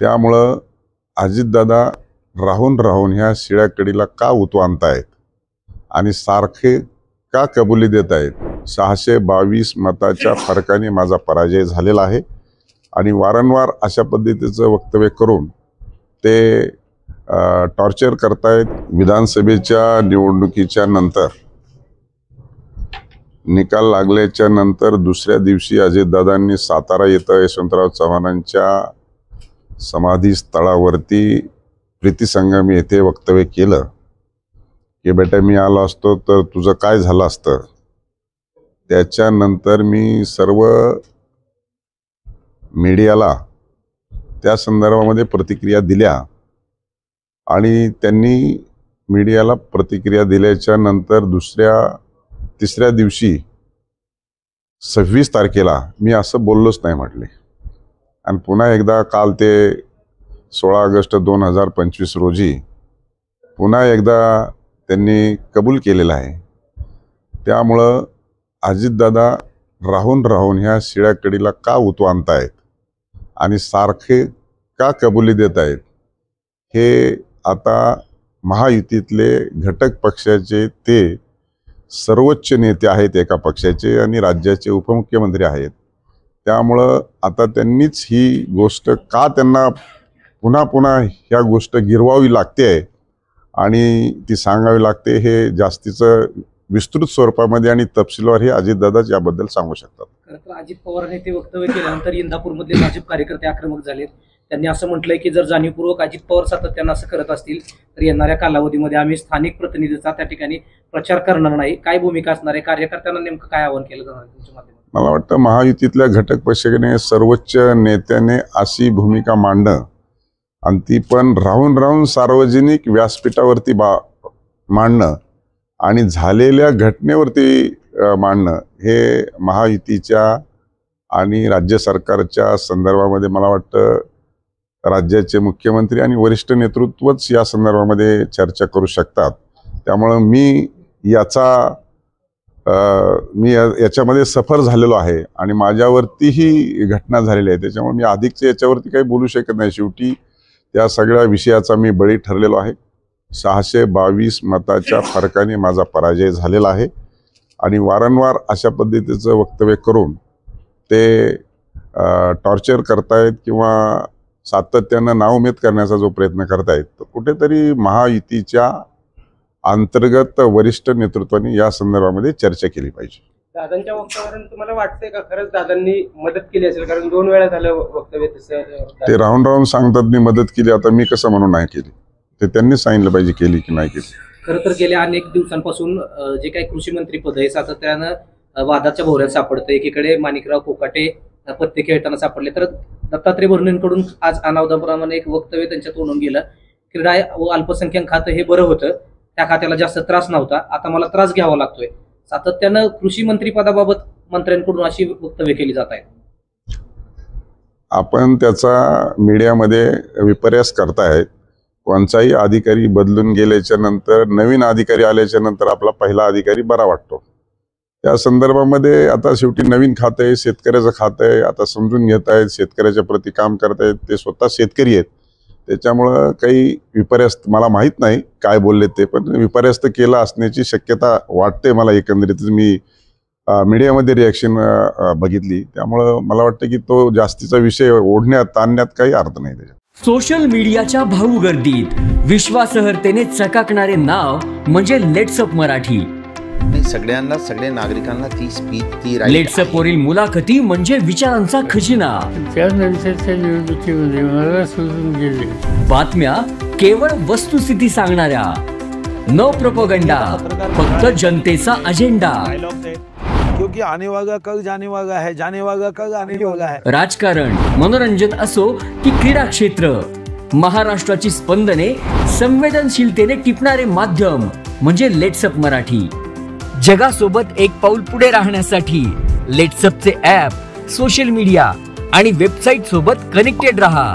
त्यामुळं अजितदादा राहून ह्या शिळ्या कडीला का उतवानतायत आणि सारखे का कबुली देत आहेत? 622 मताच्या फरकाने माझा पराजय झालेला आहे आणि वारंवार अशा पद्धतीचं वक्तव्य करून ते टॉर्चर करतायत। विधानसभेच्या निवडणुकीच्या नंतर निकाल लागल्याच्या नंतर दुसऱ्या दिवशी अजितदादांनी सातारा येथे यशवंतराव चव्हाणांच्या समाधी स्थळावरती प्रीतिसंगम येथे वक्तव्य केलं की बेटा मी आलो असतो तर तुझं काय झालं असतं। त्याच्यानंतर मी सर्व मीडियाला त्या संदर्भामध्ये प्रतिक्रिया दिल्या आणि त्यांनी मीडियाला प्रतिक्रिया दिल्याच्या नंतर तिसऱ्या दिवशी 26 तारखेला मी असं बोललोच नाही म्हटले आणि पुन्हा एकदा काल ते 16 ऑगस्ट 2025 रोजी पुन्हा एकदा त्यांनी कबूल केलेलं आहे। त्यामुळं अजितदादा राहून ह्या शिळ्या कडीला का उतवानतायत आणि सारखे का कबुली देत आहेत हे आता महायुतीतले घटक पक्षाचे ते सर्वोच्च नेते आहेत एका पक्षाचे आणि राज्याचे उपमुख्यमंत्री आहेत। त्यामुळं आता त्यांनीच ही गोष्ट का त्यांना पुन्हा ह्या गोष्ट गिरवावी लागते आणि ती सांगावी लागते हे जास्तीचं विस्तृत स्वरूपामध्ये आणि तपशीलवार हे अजितदादाच याबद्दल सांगू शकतात। खरं तर अजित पवारांनी ते वक्तव्य केल्यानंतर इंदापूरमधले भाजप कार्यकर्ते आक्रमक झालेत। त्यांनी असं म्हटलंय की जर जाणीवपूर्वक अजित पवार सातत्यानं असं करत असतील तर येणाऱ्या कालावधीमध्ये आम्ही स्थानिक प्रतिनिधीचा त्या ठिकाणी प्रचार करणार नाही। काय भूमिका असणार आहे? कार्यकर्त्यांना नेमकं काय आवाहन केलं जाणार तुमच्या माध्यमातून? मला वाटतं महायुतीतल्या घटक पक्षाने सर्वोच्च नेत्याने अशी भूमिका मांडणं आणि ती पण राहून सार्वजनिक व्यासपीठावरती मांडणं आणि झालेल्या घटनेवरती मांडणं हे महायुतीच्या आणि राज्य सरकारच्या संदर्भामध्ये मला वाटतं राज्याचे मुख्यमंत्री आणि वरिष्ठ नेतृत्वच या संदर्भामध्ये चर्चा करू शकतात। त्यामुळं मी याच्यामध्ये सफर झालेलो आहे आणि माझ्यावरती ही घटना झालेली आहे। त्याच्यामुळे मी अधिकचे याच्यावरती काही बोलू शकत नाही। शेवटी त्या सगळ्या विषयाचा मी बळी ठरलेलो आहे। 622 मताच्या फरकाने माझा पराजय झालेला आहे आणि वारंवार अशा पद्धतीचं वक्तव्य करून ते टॉर्चर करतायत किंवा सातत्यानं नाउमेद करण्याचा जो प्रयत्न करतायत तर कुठेतरी महायुतीच्या अंतर्गत वरिष्ठ नेतृत्वाने या संदर्भामध्ये चर्चा केली पाहिजे। दादांच्या वक्तव्यावरून तुम्हाला वाटतंय का खरंच दादांनी मदत केली असेल? कारण 2 वेळा झालं वक्तव्य तसं ते राहून सांगतात मी मदत केली, आता मी कसं म्हणून नाही केली? ते त्यांनी सांगितलं पाहिजे केली की नाही केली। खरं तर गेल्या अनेक दिवसांपासून जे काही कृषी मंत्री पद आहे सातत्यानं वादाच्या भोवऱ्यात सापडतं। एकीकडे माणिकराव कोकाटे पत्ते खेळताना सापडले तर दत्तात्रय भरणेंकडून आज अनावधानाप्रमाणे एक वक्तव्य त्यांच्या तोंडून गेलं। क्रीडा व अल्पसंख्याक खातं हे बरं होतं, त्या खात्याला जास्त त्रास नव्हता, आता मला त्रास घ्यावा लागतोय। सातत्यानं कृषी मंत्री पदाबाबत मंत्र्यांकडून अशी वक्तव्य केली जात आहेत। आपण त्याचा मीडियामध्ये विपर्यास करतायत। कोणताही अधिकारी बदलून गेल्याच्या नंतर नवीन अधिकारी आल्याच्या नंतर आपला पहिला अधिकारी बरा वाटतो। त्या संदर्भामध्ये आता शेवटी नवीन खातं आहे, शेतकऱ्याचं खातं आहे, आता समजून घेत आहेत, शेतकऱ्याच्या प्रति काम करतायत, ते स्वतः शेतकरी आहेत। त्याच्यामुळं काही विपर्यास्त मला माहीत नाही काय बोलले ते, पण विपर्यास्त केलं असण्याची शक्यता वाटते मला। एकंदरीत मी मीडियामध्ये रिॲक्शन बघितली, त्यामुळं मला वाटतं की तो जास्तीचा विषय ओढण्यात ताणण्यात काही अर्थ नाही त्याच्यात। सोशल मीडियाच्या भाऊ गर्दीत विश्वासार्हतेने चकाकणारे नाव म्हणजे लेट्सअप मराठी। सगळ्या नागरिकांना ती स्पीच ती लेट्सअप वरील मुलाखती म्हणजे विचारांचा खजिना। त्यानंतरच्या निवडणुकीमध्ये मला सोडून गेले। बातम्या केवळ वस्तुस्थिती सांगणाऱ्या, न प्रोपगंडा, फक्त जनतेचा अजेंडा। क्योंकि आने वाला कल जाने वाला है, जाने वाला कल आने वाला है। राजकारण, मनोरंजन असो की क्रीडा क्षेत्र, महाराष्ट्राची स्पंदने संवेदनशीलतेने टिपणारे माध्यम म्हणजे लेट्सअप मराठी। जगासोबत एक पाऊल पुढे राहण्यासाठी लेट्सअपचे ॲप, सोशल मीडिया आणि वेबसाईट सोबत कनेक्टेड रहा।